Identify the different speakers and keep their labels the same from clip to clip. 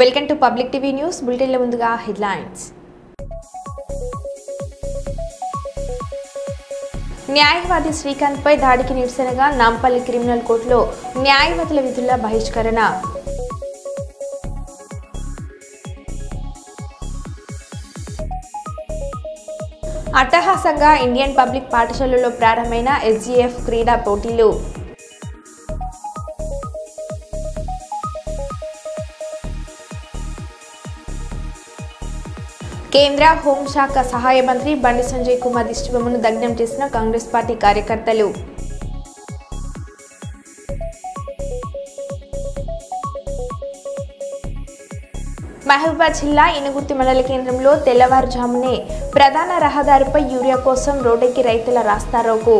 Speaker 1: Welcome to Public TV news బులెటిన్ల ముందుగా headlines. న్యాయవాది శ్రీకాంత్ పై దాడికి నిరసనగా నాంపల్లి క్రిమినల్ కోర్టులో న్యాయవాదుల విధుల బహిష్కరణ. అట్టహాసంగా ఇండియన్ పబ్లిక్ పాఠశాలలో ప్రారంభమైన SGF క్రీడా పోటీలు. కేంద్ర హోంశాఖ సహాయ మంత్రి బండి సంజయ్ కుమార్ దిష్టిబొమ్మను దగ్ధం చేసిన కాంగ్రెస్ పార్టీ కార్యకర్తలు. మహబూబాబాద్ జిల్లా ఇనుగుర్తి మండల కేంద్రంలో తెల్లవారుజామునే ప్రధాన రహదారిపై యూరియా కోసం రోడ్డెక్కి రైతుల రాస్తారోకో.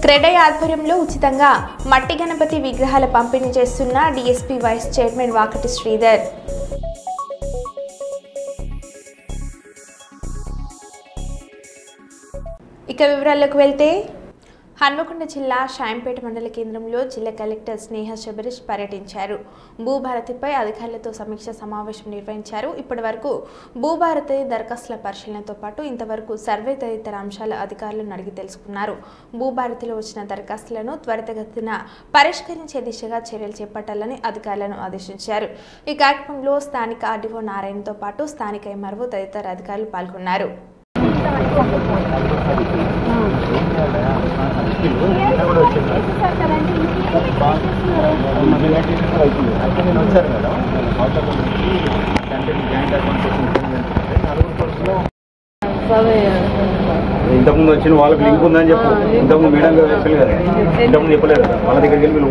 Speaker 1: క్రెడై ఆధ్వర్యంలో ఉచితంగా మట్టి గణపతి విగ్రహాల పంపిణీ చేస్తున్న DSP vice chairman Vakati Sridhar. ఇక వివరాల్లోకి వెళ్తే, హన్మకొండ జిల్లా షాయంపేట మండల కేంద్రంలో జిల్లా కలెక్టర్ స్నేహ శబరీష్ పర్యటించారు. భూభారతిపై అధికారులతో సమీక్ష సమావేశం నిర్వహించారు. ఇప్పటి వరకు భూభారతి దరఖాస్తుల పరిశీలనతో పాటు ఇంతవరకు సర్వే తదితర అంశాల అధికారులను అడిగి తెలుసుకున్నారు. భూభారతిలో వచ్చిన దరఖాస్తులను త్వరితగతిన పరిష్కరించే దిశగా చర్యలు చేపట్టాలని అధికారులను ఆదేశించారు. ఈ కార్యక్రమంలో స్థానిక RDO నారాయణతో పాటు స్థానిక MRO తదితర అధికారులు పాల్గొన్నారు.
Speaker 2: ఇంతకుముందు వచ్చిన వాళ్ళకి లింక్ ఉందని చెప్పు. ఇంతకుముందు మేడం గారు చెప్పలేదు కదా, ఇంతకుముందు చెప్పలేదు కదా, వాళ్ళ దగ్గరికి వెళ్ళి వీళ్ళు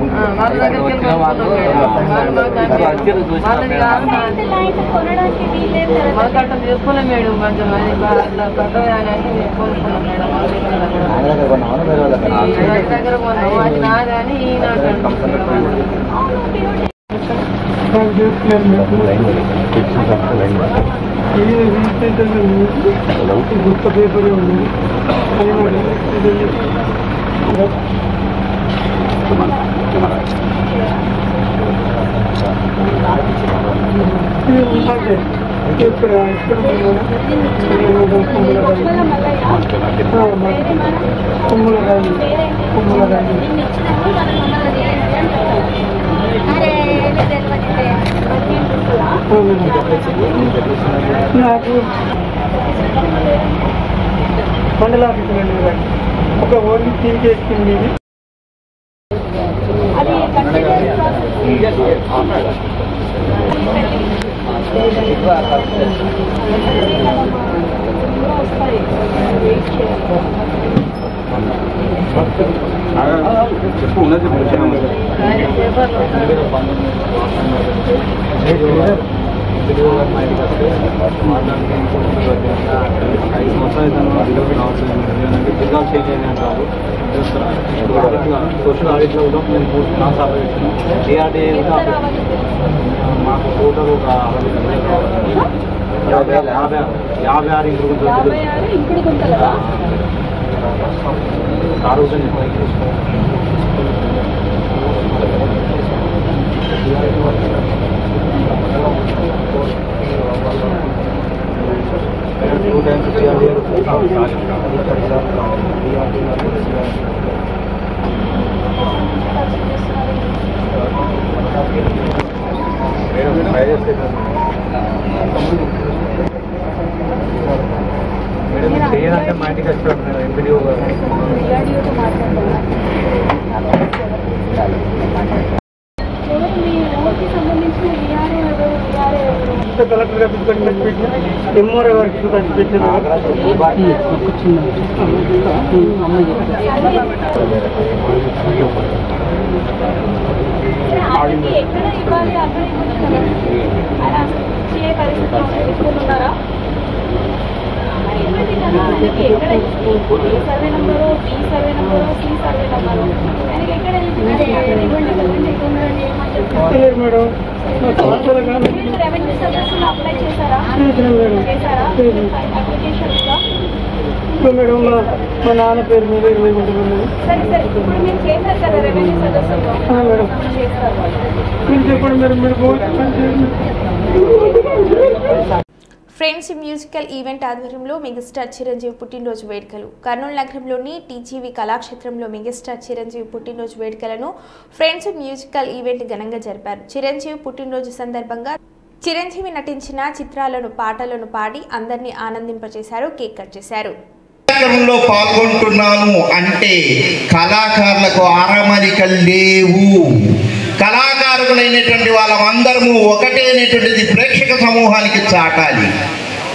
Speaker 3: గుర్త పేపర్ ఉంది. నాకు మండల ఆఫీసులు ఒక ఓన్లీ టీమ్ చేసుకుంది.
Speaker 2: చెప్పు ఉన్నది సోషల్ ఆడిట్లో కూడా మేము క్లాస్ ఆపరేషన్ ARDA మాకు టోటల్ ఒక 56 ఇంక్రిమెంట్ మేడం చేయాలంటే మా ఇంటికి వచ్చాడు MPDO గారు.
Speaker 3: కలెక్టర్ గారికి కనిపించిన MRO గారికి కనిపించిన
Speaker 4: survey number B survey number C survey number
Speaker 3: madam
Speaker 4: revenue సర్వీసులు అప్లై చేశారా?
Speaker 3: మేడం మా నాన్న పేరు మీద 20 గుంటలు.
Speaker 4: సరే సరే ఇప్పుడు మీరు చేశారు కదా రెవెన్యూ సదస్సులు
Speaker 3: మేడం
Speaker 4: చేస్తారు వాళ్ళు.
Speaker 3: మీరు చెప్పండి మేడం, మీరు
Speaker 1: ఫ్రెండ్స్ మ్యూజికల్ ఈవెంట్ ఆధ్వర్యంలో మెగాస్టార్ చిరంజీవి పుట్టినరోజు వేడుకలు. కర్నూలు నగరంలోని టీజీవీ కళాక్షేత్రంలో మెగాస్టార్ చిరంజీవి పుట్టినరోజు వేడుకలను ఫ్రెండ్స్ మ్యూజికల్ ఈవెంట్ ఘనంగా జరిపారు. చిరంజీవి పుట్టినరోజు సందర్భంగా చిరంజీవి నటించిన చిత్రాలను పాటలను పాడి అందరినీ ఆనందింపజేశారు. కేక్ కట్ చేశారు.
Speaker 5: కార్యక్రమంలో పాల్గొంటున్నాను అంటే కళాకారులకు ఆరమరికలు లేవు. కళాకారులైనటువంటి వాళ్ళందరము ఒకటే అనేటువంటిది ప్రేక్షక సమూహానికి చాటాలి.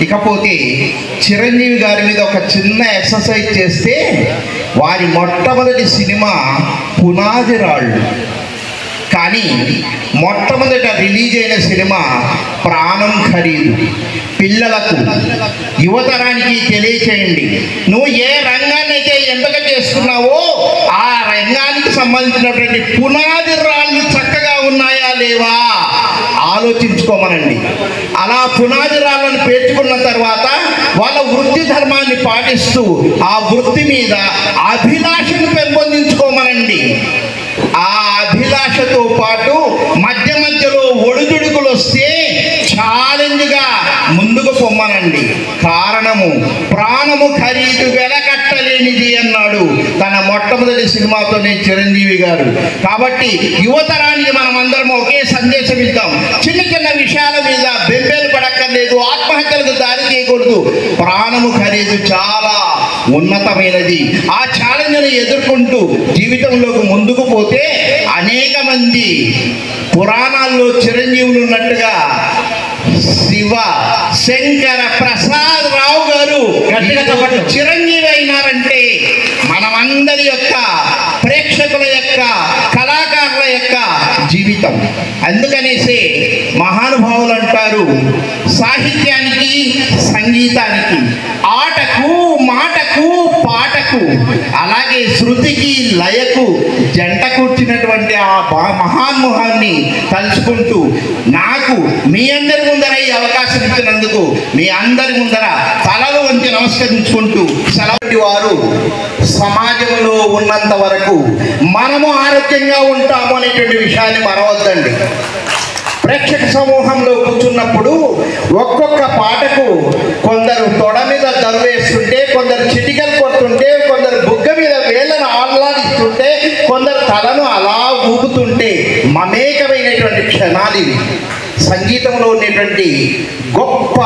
Speaker 5: ఇకపోతే చిరంజీవి గారి మీద ఒక చిన్న ఎక్సర్సైజ్ చేస్తే వారి మొట్టమొదటి సినిమా పునాది రాళ్ళు, కానీ మొట్టమొదట రిలీజ్ అయిన సినిమా ప్రాణం ఖరీదు. పిల్లలకు యువతరానికి తెలియచేయండి, నువ్వు ఏ రంగాన్ని అయితే ఎంపిక చేసుకున్నావో ఆ రంగానికి సంబంధించినటువంటి పునాది రాళ్ళు చక్కగా ఉన్నాయా లేవా ఆలోచించుకోమనండి. అలా పునాది రాళ్ళను పేర్చుకున్న తర్వాత వాళ్ళ వృత్తి ధర్మాన్ని పాటిస్తూ ఆ వృత్తి మీద అభిలాషను పెంపొందించుకోమనండి. ఆ అభిలాషతో పాటు మధ్య మధ్యలో ఒడిదుడుకులు వస్తే ఛాలెంజ్గా ముందుకు పొమ్మనండి. కారణము ప్రాణము ఖరీదు వెలకట్టలేనిది అన్నాడు తన మొట్టమొదటి సినిమాతోనే చిరంజీవి గారు. కాబట్టి యువతరానికి మనం అందరం ఒకే సందేశం ఇద్దాం. చిన్న చిన్న విషయాల మీద బెంబేలు పడక్కర్లేదు, ఆత్మహత్యలకు దారి తీయకూడదు. ప్రాణము ఖరీదు చాలా ఉన్నతమైనది. ఆ ఛాలెంజ్ను ఎదుర్కొంటూ జీవితంలోకి ముందుకు పోతే అనేక మంది పురాణాల్లో చిరంజీవులు ఉన్నట్టుగా శివ శంకర ప్రసాద్ రావు గారు చిరంజీవి అయినారంటే మనమందరి యొక్క ప్రేక్షకుల యొక్క కళాకారుల యొక్క జీవితం. అందుకనేసే మహానుభావులు అంటారు, సాహిత్యానికి సంగీతానికి, ఆటకు మాటకు పాటకు, అలాగే శృతికి లయకు జంట కూర్చున్నటువంటి ఆ మహాన్ముహాన్ని తలుచుకుంటూ నాకు మీ అందరి ముందర ఈ అవకాశం ఇచ్చినందుకు మీ అందరి ముందర తలలు వంచి నమస్కరించుకుంటూ సెలవు. వారు సమాజంలో ఉన్నంత వరకు మనము ఆరోగ్యంగా ఉంటాము అనేటువంటి విషయాన్ని మరవద్దండి. ప్రేక్షక సమూహంలో కూర్చున్నప్పుడు ఒక్కొక్క పాటకు కొందరు తొడ మీద దరువేస్తుంటే, కొందరు చిటికలు కొడుతుంటే, కొందరు బుగ్గ మీద వేళ్ళను ఆహ్లాదిస్తుంటే, కొందరు తలను అలా ఊపుతుంటే మమేకమైనటువంటి క్షణాలు ఇవి. సంగీతంలో ఉండేటువంటి గొప్ప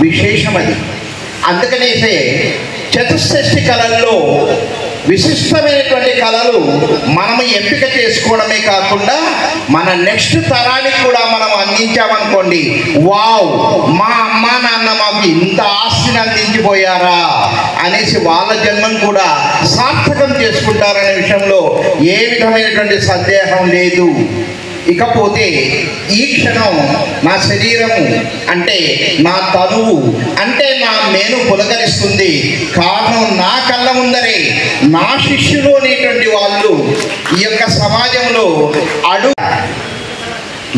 Speaker 5: విశేషం అది. అందుకనేసే చతుషష్ఠి కళల్లో విశిష్టమైనటువంటి కళలు మనం ఎంపిక చేసుకోవడమే కాకుండా మన నెక్స్ట్ తరానికి కూడా మనం అందించామనుకోండి, వావ్ మా అమ్మ నాన్న మాకు ఇంత ఆస్తిని అందించిపోయారా అనేసి వాళ్ళ జన్మను కూడా సార్థకం చేసుకుంటారనే విషయంలో ఏ విధమైనటువంటి సందేహం లేదు. ఇకపోతే ఈ క్షణం నా శరీరము అంటే నా తనువు అంటే నా మేను పులకరిస్తుంది. కారణం నా కళ్ళ ముందరే నా శిష్యులు అనేటువంటి వాళ్ళు ఈ యొక్క సమాజంలో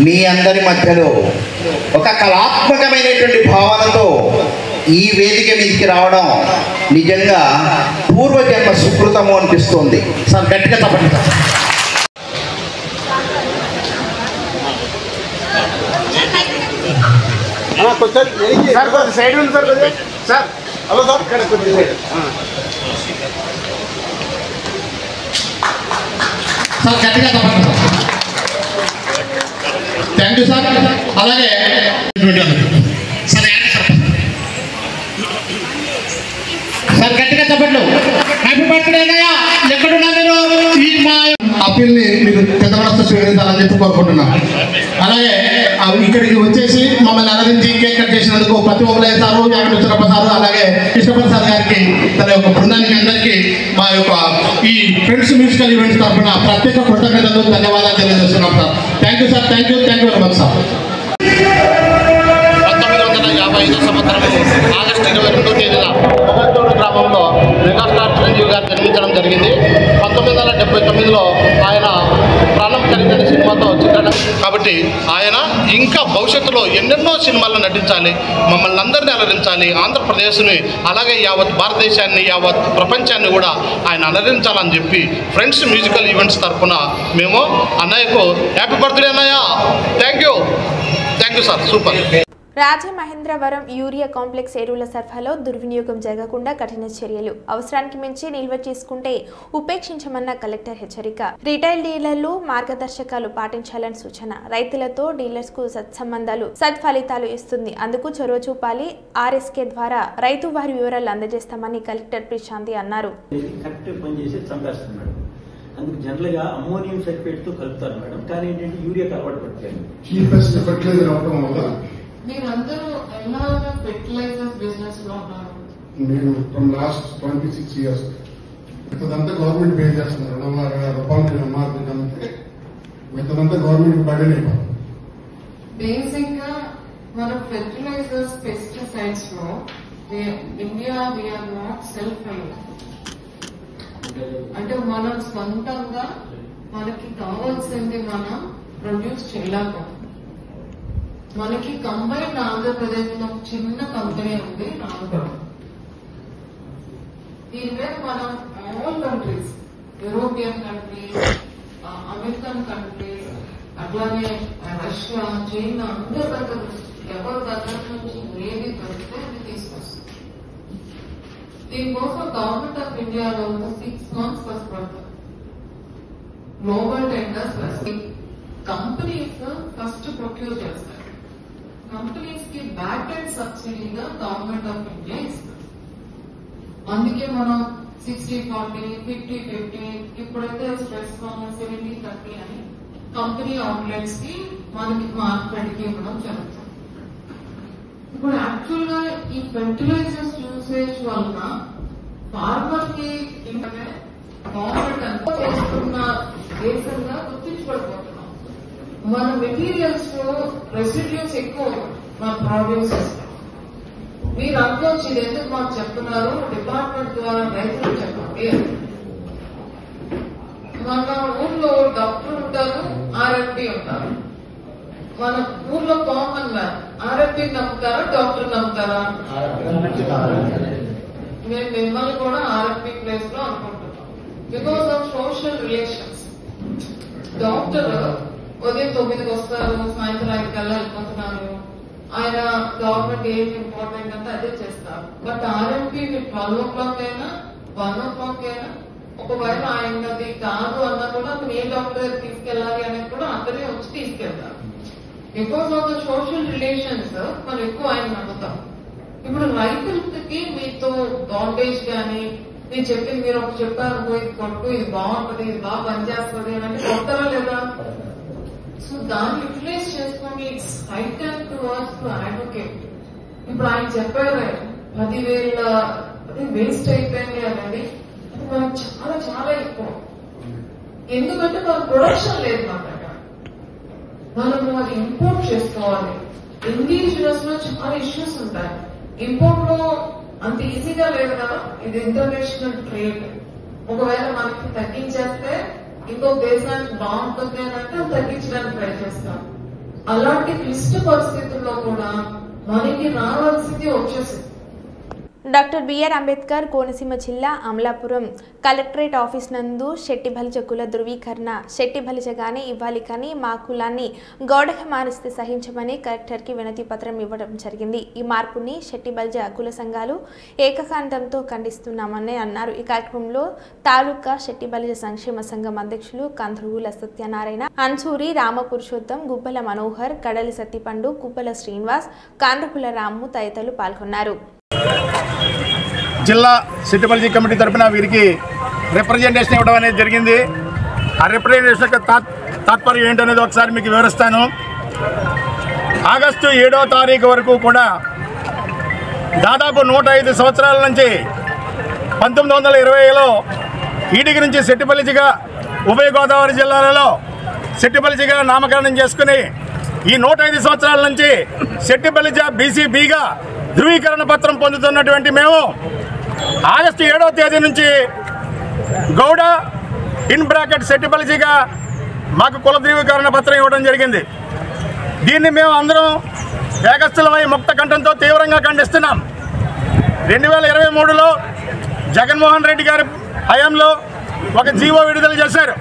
Speaker 5: మీ అందరి మధ్యలో ఒక కళాత్మకమైనటువంటి భావనతో ఈ వేదిక మీదకి రావడం నిజంగా పూర్వజన్మ సుకృతము అనిపిస్తుంది. సార్ గట్టిగా తప్పండి.
Speaker 2: సార్ కొంచెం సైడ్ ఉంది సార్, కొంచెం సార్. హలో సార్, ఇక్కడ కొంచెం సైడ్
Speaker 6: సార్ గట్టిగా తప్పండి. Thank you sir. అలాగే సార్ గట్టిగా చెప్పండి. హ్యాపీ బర్త్డే అన్నయ్య. ఎక్కడున్నా మీరు ఈ మా అప్పీల్ని మీరు పెద్ద మనసు స్వీకరించాలని చెప్పి కోరుకుంటున్నాను. అలాగే ఇక్కడికి వచ్చేసి మమ్మల్ని అలరించి కేక్ కట్ చేసినందుకు ప్రతి ఒక్కరు సారు, యాగంటురప్ప సారు, అలాగే కృష్ణప్రసాద్ గారికి, తన యొక్క బృందానికి అందరికీ మా యొక్క ఈ ఫ్రెండ్స్ మ్యూజికల్ ఈవెంట్స్ తరఫున ప్రత్యేక కృతజ్ఞతలు, ధన్యవాదాలు తెలియజేస్తున్నాం sir. Thank you sir. Thank you very much sir. 1955 సంవత్సరం ఆగస్టు 22వ తేదీన మొగల్తోడు గ్రామంలో మెగాస్టార్ చిరంజీవి గారు జన్మించడం జరిగింది. 1979లో ఆయన ప్రాణం ఖరీదైన సినిమాతో చిత్రణం కాబట్టి ఆయన ఈ ఇంకా భవిష్యత్తులో ఎన్నెన్నో సినిమాల్లో నటించాలి, మమ్మల్ని అందరినీ అలరించాలి, ఆంధ్రప్రదేశ్ని అలాగే యావత్ భారతదేశాన్ని యావత్ ప్రపంచాన్ని కూడా ఆయన అలరించాలని చెప్పి ఫ్రెండ్స్ మ్యూజికల్ ఈవెంట్స్ తరఫున మేము అన్నయ్యకు హ్యాపీ బర్త్డే అన్నయ్య. Thank you sir, super.
Speaker 1: Rajamahendravaram urea complex ఎరువుల సరఫరాలో దుర్వినియోగం జరగకుండా కఠిన చర్యలు, అవసరానికి మించి నిల్వ చేసుకుంటే ఉపేక్షించమన్న కలెక్టర్ హెచ్చరిక. రిటైల్ డీలర్లు మార్గదర్శకాలు పాటించాలని సూచన. రైతులతో డీలర్స్ కు సత్సంబంధాలు సత్ఫలితాలు ఇస్తుంది, అందుకు చొరవ చూపాలి. ఆర్ఎస్కే ద్వారా రైతు వారి వివరాలు అందజేస్తామని కలెక్టర్ ప్రశాంతి అన్నారు.
Speaker 7: అందుకు జనరల్ గా అమ్మోనియం సల్ఫేట్ తో కలుపుతారు మేడం, కానీ ఏంటంటే యూరియాకి అలవాటు పడుతుంది.
Speaker 8: మీరందరూ ఎలాగా ఫెర్టిలైజర్స్ బిజినెస్ లో ఉన్నారు?
Speaker 9: నేను ఫ్రమ్ లాస్ట్ 26 years మిగతాదంతా గవర్నమెంట్ పే చేస్తున్నారు. 2,50,000 రూపాయలు అమ్మాలంటే మిగతాదంతా గవర్నమెంట్ బడ్జెట్ అయిపోతుంది.
Speaker 8: బేసిక్ గా మన ఫెర్టిలైజర్స్ పెస్టిసైడ్స్ లో India we are not self reliant. అంటే మనం సొంతంగా మనకి కావాల్సింది మనం ప్రొడ్యూస్ చేయలేకపోతాం. మనకి కంబైన్ ఆంధ్రప్రదేశ్ లో చిన్న కంపెనీ ఉంది నాగపురం. దీని మీద మనం all countries, European countries, American countries, అట్లానే రష్యా, చైనా అందరి దగ్గర ఎవరి దగ్గర నుంచి ఏది దొరికితే అది తీసుకొస్తుంది. దీనికోసం గవర్నమెంట్ ఆఫ్ ఇండియాలో 6 months కష్టపడతారు. Global tenders companies first procure చేస్తారు. కంపెనీస్ కి బ్యాక్ అండ్ సబ్సిడీగా గవర్నమెంట్ ఆఫ్ ఇండియా ఇస్తారు. అందుకే మనం 60-40, 50-50 ఇప్పుడైతే స్ట్రెస్ 70-30 అని కంపెనీ అవుట్లెట్స్ కి మనకి మార్కెట్కి ఇవ్వడం జరుగుతుంది. ఇప్పుడు యాక్చువల్ గా ఈ ఫెర్టిలైజర్స్ యూసేజ్ వలన ఫార్మర్ కి గవర్నమెంట్ అంతా చేస్తున్న దేశంగా గుర్తించబడిపోతున్నాం. మన మెటీరియల్స్ లో రెసిడ్యూస్ ఎక్కువ మన ప్రొడ్యూస్ చేస్తాం. మీరు అనుకోవచ్చు ఇది ఎందుకు మాకు చెప్తున్నారు, డిపార్ట్మెంట్ ద్వారా రైతులు చెప్పండి. మన ఊర్లో డాక్టర్ ఉంటారు, ఆర్ఎంపీ ఉంటారు. మన ఊర్లో కామన్ మ్యాన్ ఆర్ఎంపీ నమ్ముతారా, డాక్టర్ నమ్ముతారా? మేము మిమ్మల్ని కూడా ఆర్ఎంపీ ప్లేస్ లో అనుకుంటున్నాం. Because of social relations. Doctor ఉదయం 9కి వస్తారు, సాయంత్రం 5 వెళ్ళిపోతున్నారు. ఆయన గవర్నమెంట్ ఏం ఇంపార్టెంట్ అంటే అదే చేస్తారు. బట్ ఆర్ఎంపీ మీకు 12 o'clock అయినా 1 o'clock అయినా ఒకవేళ ఆయనది కాదు అన్నా కూడా అతను ఏ డాక్టర్ దగ్గర తీసుకెళ్లాలి అనేది కూడా అతనే వచ్చి తీసుకెళ్తారు. Because of the social relations మనం ఎక్కువ ఆయన నమ్ముతాం. ఇప్పుడు రైతులకి మీతో బాండేజ్ కానీ మీరు చెప్పింది మీరు ఒక చెప్పారు, ఇది కొట్టు, ఇది బాగుంటుంది, ఇది బాగా పనిచేస్తుంది అని అంటే కొడతారా లేదా? సో దాన్ని యూటిలైజ్ చేసుకొని it's high time to work to advocate. ఇప్పుడు ఆయన చెప్పారు 10,000 వేస్ట్ అయిపోయింది అనేది, అది మనకు చాలా చాలా ఎక్కువ. ఎందుకంటే మన ప్రొడక్షన్ లేదు మన దగ్గర, మనము అది ఇంపోర్ట్ చేసుకోవాలి. ఇండివిజువల్స్ లో చాలా ఇష్యూస్ ఉంటాయి. ఇంపోర్ట్ లో అంత ఈజీగా లేదు కదా, ఇది ఇంటర్నేషనల్ ట్రేడ్. ఒకవేళ మనకి తగ్గించేస్తే ఇంకో దేశానికి బాగుంటుంది అని అంటే తగ్గించడానికి ట్రై చేస్తాం. అలాంటి క్లిష్ట పరిస్థితుల్లో కూడా మనకి రావాల్సింది వచ్చేసింది.
Speaker 1: డాక్టర్ బిఆర్ అంబేద్కర్ కోనసీమ జిల్లా అమలాపురం కలెక్టరేట్ ఆఫీస్ నందు శెట్టి బలిజ కుల ధృవీకరణ శెట్టి బలిజగానే ఇవ్వాలి కానీ మా కులాన్ని గౌడగా మారిస్తే సహించమని కలెక్టర్కి వినతి పత్రం ఇవ్వడం జరిగింది. ఈ మార్పుని శెట్టి బలిజ కుల సంఘాలు ఏకకాంతంతో ఖండిస్తున్నామని అన్నారు. ఈ కార్యక్రమంలో తాలూకా శెట్టి బలిజ సంక్షేమ సంఘం అధ్యక్షులు కందుగుల సత్యనారాయణ, అన్సూరి రామపురుషోత్తం, గుబ్బల మనోహర్, కడలి సత్తిపండు, కుప్పల శ్రీనివాస్, కాండ్రకుల రాము తదితరులు పాల్గొన్నారు.
Speaker 10: జిల్లా శెట్టి బలిజ కమిటీ తరఫున వీరికి రిప్రజెంటేషన్ ఇవ్వడం అనేది జరిగింది. ఆ రిప్రజెంటేషన్ యొక్క తాత్పర్యం ఏంటనేది ఒకసారి మీకు వివరిస్తాను. ఆగస్టు 7వ తారీఖు వరకు కూడా దాదాపు 105 సంవత్సరాల నుంచి 1920లో ఈడికి నుంచి శెట్టి బలిజగా ఉభయ గోదావరి జిల్లాలలో శెట్టి బలిజగా నామకరణం చేసుకుని ఈ 105 సంవత్సరాల నుంచి శెట్టి బలిజ బీసీబీగా ధృవీకరణ పత్రం పొందుతున్నటువంటి మేము ఆగస్టు 7వ తేదీ నుంచి గౌడ ఇన్ బ్రాకెట్ శెట్టి బలిజగా మాకు కుల ధృవీకరణ పత్రం ఇవ్వడం జరిగింది. దీన్ని మేము అందరం ఏకస్థలమై ముక్త కంఠంతో తీవ్రంగా ఖండిస్తున్నాం. 2023లో జగన్మోహన్ రెడ్డి గారి హయాంలో ఒక జీవో విడుదల చేశారు.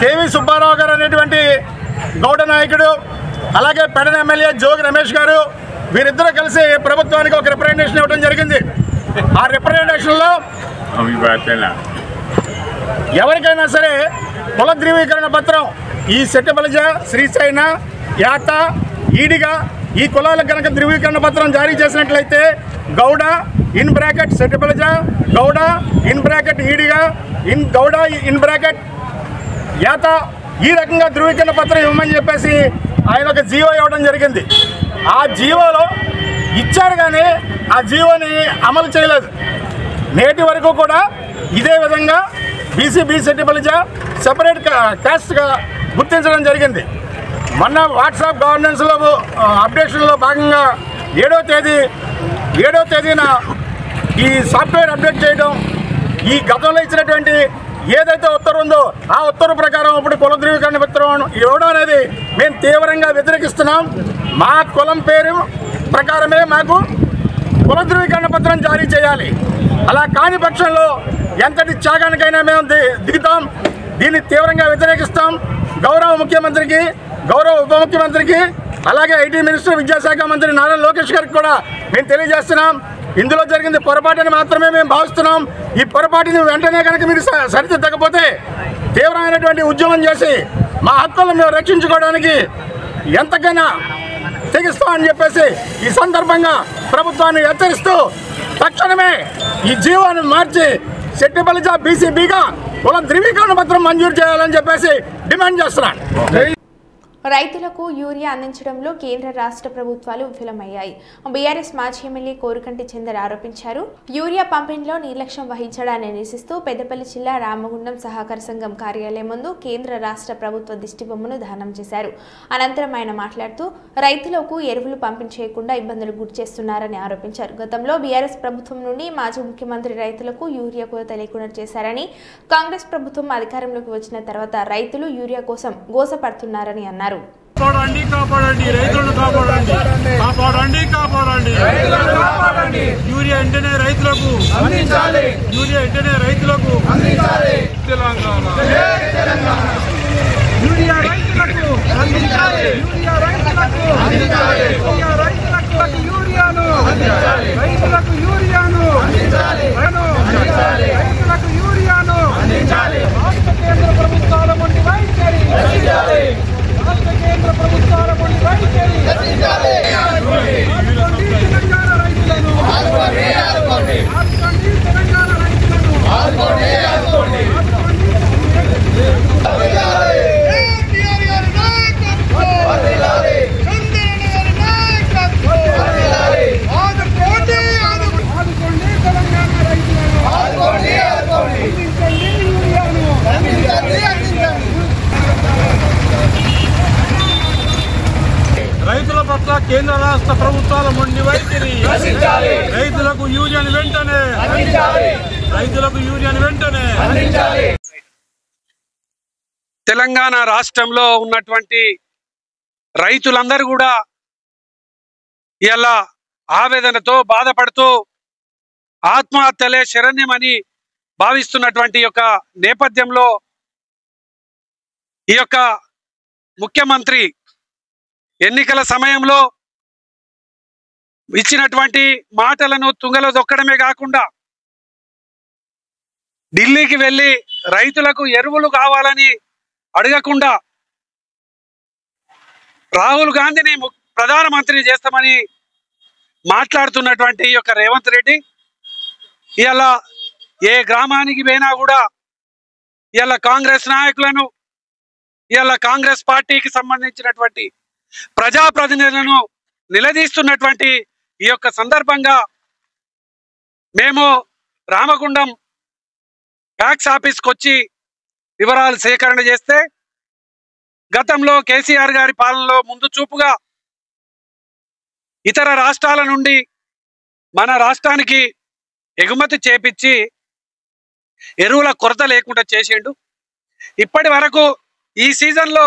Speaker 10: కేవీ సుబ్బారావు గారు అనేటువంటి గౌడ నాయకుడు, అలాగే పెడన ఎమ్మెల్యే జోగి రమేష్ గారు, వీరిద్దరూ కలిసి ప్రభుత్వానికి ఒక రిప్రజెంటేషన్ ఇవ్వడం జరిగింది. ఆ రిప్రజెంటేషన్లో ఎవరికైనా సరే కుల ధృవీకరణ పత్రం ఈ సెట్టిబలిజ, శ్రీశైన, యాత, ఈడిగా ఈ కులాలకు కనుక ధృవీకరణ పత్రం జారీ చేసినట్లయితే Goud in bracket Settibalija, Goud in bracket Ediga, Goud in bracket Yatha ఈ రకంగా ధృవీకరణ పత్రం ఇవ్వమని చెప్పేసి ఆయన ఒక జీవో ఇవ్వడం జరిగింది. ఆ జీవోలో ఇచ్చారు కానీ ఆ జీవోని అమలు చేయలేదు. నేటి వరకు కూడా ఇదే విధంగా బీసీ సెట్టిబలిజ సెపరేట్ కాస్ట్గా గుర్తించడం జరిగింది. మొన్న వాట్సాప్ గవర్నెన్స్లో అప్డేషన్లో భాగంగా 7వ తేదీన ఈ సాఫ్ట్వేర్ అప్డేట్ చేయడం, ఈ గతంలో ఇచ్చినటువంటి ఏదైతే ఉత్తర్వు ఉందో ఆ ఉత్తర్వు ప్రకారం ఇప్పుడు కుల ధృవీకరణ పత్రం ఇవ్వడం అనేది మేము తీవ్రంగా వ్యతిరేకిస్తున్నాం. మా కులం పేరు ప్రకారమే మాకు కుల ధృవీకరణ పత్రం జారీ చేయాలి. అలా కాని పక్షంలో ఎంతటి త్యాగానికైనా మేము దిగుతాం. దీన్ని తీవ్రంగా వ్యతిరేకిస్తాం. గౌరవ ముఖ్యమంత్రికి, గౌరవ ఉప ముఖ్యమంత్రికి, అలాగే ఐటీ మినిస్టర్, విద్యాశాఖ మంత్రి నారా లోకేష్ గారికి కూడా మేము తెలియజేస్తున్నాం. ఇందులో జరిగింది పొరపాటుని మాత్రమే మేము భావిస్తున్నాం. ఈ పొరపాటుని వెంటనే కనుక మీరు సరిదిద్దకపోతే తీవ్రమైనటువంటి ఉద్యమం చేసి మా హక్కులను మేము రక్షించుకోవడానికి ఎంతకైనా తెగిస్తామని చెప్పేసి ఈ సందర్భంగా ప్రభుత్వాన్ని హెచ్చరిస్తూ తక్షణమే ఈ జీవోను మార్చి సెట్టిబలిజ బీసీబీగా కుల ధృవీకరణ పత్రం మంజూరు చేయాలని చెప్పేసి డిమాండ్ చేస్తున్నాను.
Speaker 1: రైతులకు యూరియా అందించడంలో కేంద్ర రాష్ట్ర ప్రభుత్వాలు విఫలమయ్యాయి. బీఆర్ఎస్ మాజీ ఎమ్మెల్యే కోరుకంటి చందర్ ఆరోపించారు. యూరియా పంపిణీలో నిర్లక్ష్యం వహించడాన్ని నిరసిస్తూ పెద్దపల్లి జిల్లా రామగుండం సహకార సంఘం కార్యాలయం ముందు కేంద్ర రాష్ట్ర ప్రభుత్వ దిష్టిబొమ్మను దహనం చేశారు. అనంతరం ఆయన మాట్లాడుతూ రైతులకు ఎరువులు పంపిణీ చేయకుండా ఇబ్బందులు గురిచేస్తున్నారని ఆరోపించారు. గతంలో బీఆర్ఎస్ ప్రభుత్వం నుండి మాజీ ముఖ్యమంత్రి రైతులకు యూరియా కొరత లేకుండా చేశారని, కాంగ్రెస్ ప్రభుత్వం అధికారంలోకి వచ్చిన తర్వాత రైతులు యూరియా కోసం గోసపడుతున్నారని అన్నారు.
Speaker 11: కాపాడండి, కాపాడండి, రైతులను కాపాడండి, కాపాడండి, కాపాడండి, కాపాడండి. యూరియా వెంటనే రైతులకు అందించాలి, యూరియా వెంటనే రైతులకు అందించాలి. తెలంగాణ యూరియా రైతులకు అందించాలి, యూరియా రైతులకు అందించాలి, యూరియా రైతులకు యూరియాను అందించాలి, రైతులకు యూరియాను అందించాలి, రైతులకు యూరియాను అందించాలి. రాష్ట్ర కేంద్ర ప్రభుత్వాల వంటి వైఖరి అందించాలి, రాష్ట్ర కేంద్ర ప్రభుత్వాల వంటి వైఖరి అందించాలి. తెలంగాణ రైతులను ఆదుకోండి, ఆదుకోండి, ఆదుకోండి, తెలంగాణ రైతులను ఆదుకోండి, ఆదుకోండి, రైతుల పట్ల కేంద్ర రాష్ట్ర ప్రభుత్వాల మొండి వైఖరి, రైతులకు యూరియాను వెంటనే, రైతులకు యూరియాను వెంటనే. తెలంగాణ రాష్ట్రంలో ఉన్నటువంటి రైతులందరూ కూడా ఇలా ఆవేదనతో బాధపడుతూ ఆత్మహత్యలే శరణ్యమని భావిస్తున్నటువంటి యొక్క నేపథ్యంలో ఈ యొక్క ముఖ్యమంత్రి ఎన్నికల సమయంలో ఇచ్చినటువంటి మాటలను తుంగలో దొక్కడమే కాకుండా ఢిల్లీకి వెళ్ళి రైతులకు ఎరువులు కావాలని అడగకుండా రాహుల్ గాంధీని ప్రధానమంత్రి చేస్తామని మాట్లాడుతున్నటువంటి ఈ యొక్క రేవంత్ రెడ్డి ఇలా ఏ గ్రామానికి పోయినా కూడా ఇలా కాంగ్రెస్ నాయకులను, ఇలా కాంగ్రెస్ పార్టీకి సంబంధించినటువంటి ప్రజాప్రతినిధులను నిలదీస్తున్నటువంటి ఈ యొక్క సందర్భంగా మేము రామగుండం ట్యాక్స్ ఆఫీస్కి వచ్చి వివరాలు సేకరణ చేస్తే గతంలో కేసీఆర్ గారి పాలనలో ముందు చూపుగా ఇతర రాష్ట్రాల నుండి మన రాష్ట్రానికి ఎగుమతి చేపించి ఎరువుల కొరత లేకుండా చేసిండు. ఇప్పటి వరకు ఈ సీజన్లో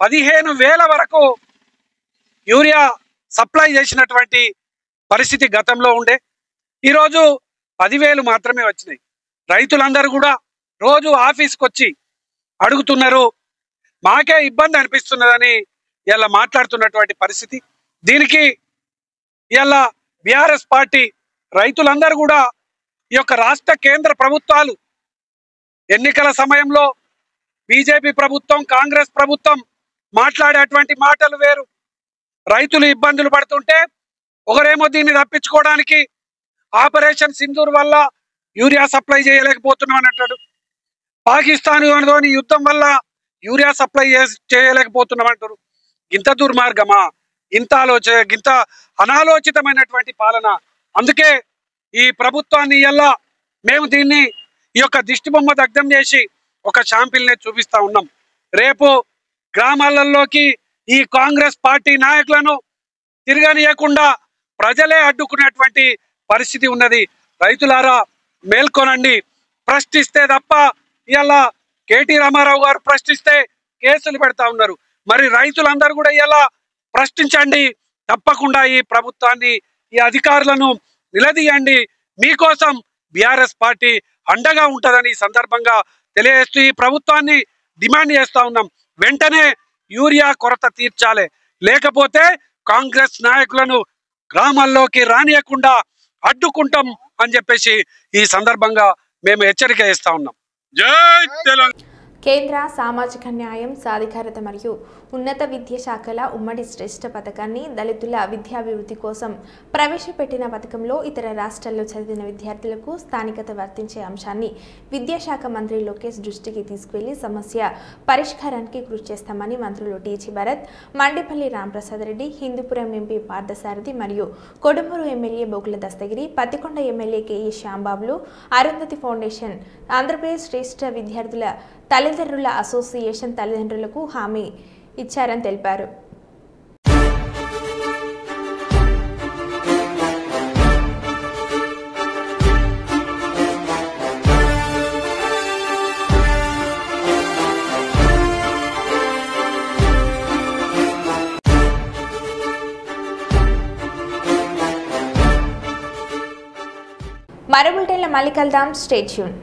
Speaker 11: 15,000 వరకు
Speaker 12: యూరియా సప్లై చేసినటువంటి పరిస్థితి గతంలో ఉండే. ఈరోజు 10,000 మాత్రమే వచ్చినాయి. రైతులందరూ కూడా రోజు ఆఫీస్కి వచ్చి అడుగుతున్నారు, మాకే ఇబ్బంది అనిపిస్తున్నదని ఇలా మాట్లాడుతున్నటువంటి పరిస్థితి. దీనికి ఇలా బీఆర్ఎస్ పార్టీ రైతులందరూ కూడా ఈ యొక్క రాష్ట్ర కేంద్ర ప్రభుత్వాలు ఎన్నికల సమయంలో బీజేపీ ప్రభుత్వం కాంగ్రెస్ ప్రభుత్వం మాట్లాడేటువంటి మాటలు వేరు. రైతులు ఇబ్బందులు పడుతుంటే ఒకరేమో దీన్ని తప్పించుకోవడానికి ఆపరేషన్ సింధూర్ వల్ల యూరియా సప్లై చేయలేకపోతున్నాం అని అంటాడు. పాకిస్తాన్ యుద్ధం వల్ల యూరియా సప్లై చేయలేకపోతున్నాం అంటారు. ఇంత దుర్మార్గమా, ఇంత అనాలోచితమైనటువంటి పాలన. అందుకే ఈ ప్రభుత్వాన్ని ఇలా మేము దీన్ని ఈ యొక్క దిష్టి బొమ్మ దగ్ధం చేసి ఒక శాంపిల్నే చూపిస్తా ఉన్నాం. రేపు గ్రామాలలోకి ఈ కాంగ్రెస్ పార్టీ నాయకులను తిరగనీయకుండా ప్రజలే అడ్డుకునేటువంటి పరిస్థితి ఉన్నది. రైతులారా మేల్కొనండి. ప్రశ్నిస్తే తప్ప ఇలా కేటీ రామారావు గారు ప్రశ్నిస్తే కేసులు పెడతా ఉన్నారు. మరి రైతులందరూ కూడా ఇలా ప్రశ్నించండి. తప్పకుండా ఈ ప్రభుత్వాన్ని ఈ అధికారులను నిలదీయండి. మీకోసం బీఆర్ఎస్ పార్టీ అండగా ఉంటుందని ఈ సందర్భంగా తెలియజేస్తూ ఈ ప్రభుత్వాన్ని డిమాండ్ చేస్తా ఉన్నాం. వెంటనే యూరియా కొరత తీర్చాలి, లేకపోతే కాంగ్రెస్ నాయకులను గ్రామాల్లోకి రానియకుండా అడ్డుకుంటాం అని చెప్పేసి ఈ సందర్భంగా మేము హెచ్చరిక చేస్తా ఉన్నాం. జై తెలంగాణ.
Speaker 1: కేంద్ర సామాజిక న్యాయం, సాధికారత మరియు ఉన్నత విద్య శాఖల ఉమ్మడి శ్రేష్ఠ పథకాన్ని దళితుల విద్యాభివృద్ధి కోసం ప్రవేశపెట్టిన పథకంలో ఇతర రాష్ట్రాల్లో చదివిన విద్యార్థులకు స్థానికత వర్తించే అంశాన్ని విద్యాశాఖ మంత్రి లోకేష్ దృష్టికి తీసుకువెళ్లి సమస్య పరిష్కారానికి కృషి చేస్తామని మంత్రులు టీజీ భరత్, మండిపల్లి రాంప్రసాద్ రెడ్డి, హిందూపురం ఎంపీ పార్థసారథి మరియు Kodumur MLA Bokula Dastagiri, Pattikonda MLA KE శ్యాంబాబులు, అరుంధతి ఫౌండేషన్, ఆంధ్రప్రదేశ్ శ్రేష్ఠ విద్యార్థుల తల్లిదండ్రుల అసోసియేషన్ తల్లిదండ్రులకు హామీ ఇచ్చారని తెలిపారు. మరో బులెటిన్లో మళ్ళీ కలుద్దాం. Stay tune.